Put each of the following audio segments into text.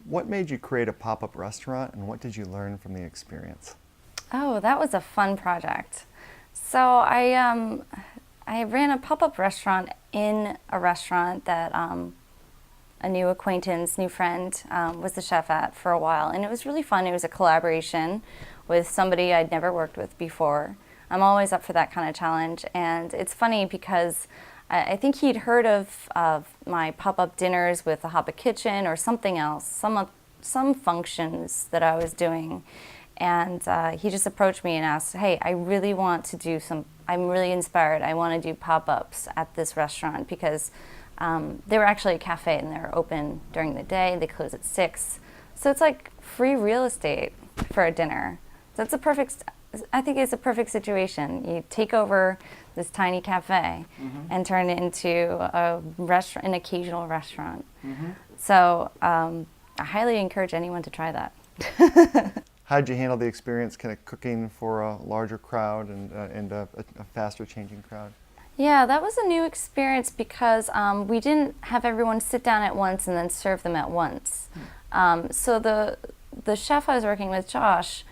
What made you create a pop-up restaurant, and what did you learn from the experience? Oh, that was a fun project. So I ran a pop-up restaurant in a restaurant that a new acquaintance, new friend, was the chef at for a while, and it was really fun. It was a collaboration with somebody I'd never worked with before. I'm always up for that kind of challenge, and it's funny because I think he'd heard of my pop-up dinners with the Hapa Kitchen or something else, some functions that I was doing. And he just approached me and asked, hey, I really want to do I'm really inspired. I want to do pop-ups at this restaurant because they were actually a cafe and they're open during the day. They close at 6. So it's like free real estate for a dinner. So I think it's a perfect situation. You take over this tiny cafe and turn it into a restaurant, an occasional restaurant. So I highly encourage anyone to try that. How did you handle the experience kind of cooking for a larger crowd and a faster changing crowd? Yeah, that was a new experience because we didn't have everyone sit down at once and then serve them at once. So the chef I was working with, Josh,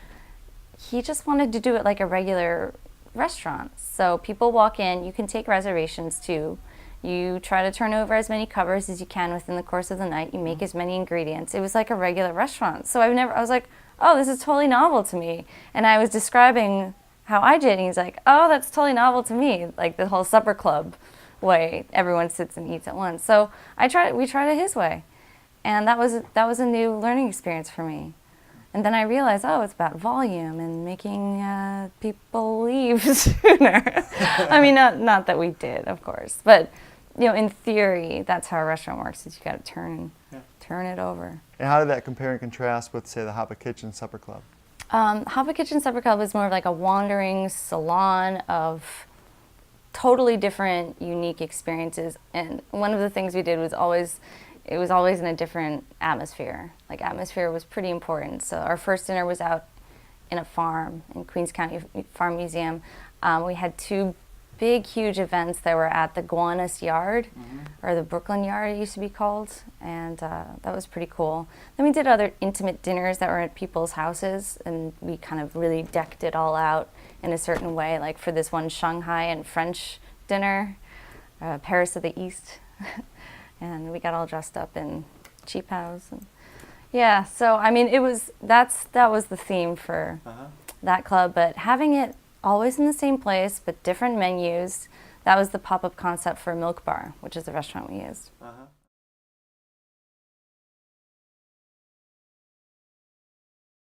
he just wanted to do it like a regular restaurant. So people walk in, you can take reservations too. You try to turn over as many covers as you can within the course of the night. You make as many ingredients. It was like a regular restaurant. So I was like, oh, this is totally novel to me. And I was describing how I did, and he's like, oh, that's totally novel to me, like the whole supper club way. Everyone sits and eats at once. So we tried it his way. And that was a new learning experience for me. And then I realized, oh, it's about volume and making people leave sooner. I mean, not that we did, of course, but in theory, that's how a restaurant works. Is you got to turn it over. And how did that compare and contrast with, say, the Hapa Kitchen Supper Club? Hapa Kitchen Supper Club was more of like a wandering salon of totally different, unique experiences. And one of the things we did was it was always in a different atmosphere. Like, atmosphere was pretty important. So our first dinner was out in a farm in Queens County Farm Museum. We had 2 big, huge events that were at the Gowanus Yard, or the Brooklyn Yard it used to be called, and that was pretty cool. Then we did other intimate dinners that were at people's houses, and we kind of really decked it all out in a certain way, like for this one Shanghai and French dinner, Paris of the East, and we got all dressed up in cheap-house. Yeah, so I mean, that was the theme for that club, but having it always in the same place, but different menus. That was the pop-up concept for Milk Bar, which is the restaurant we used.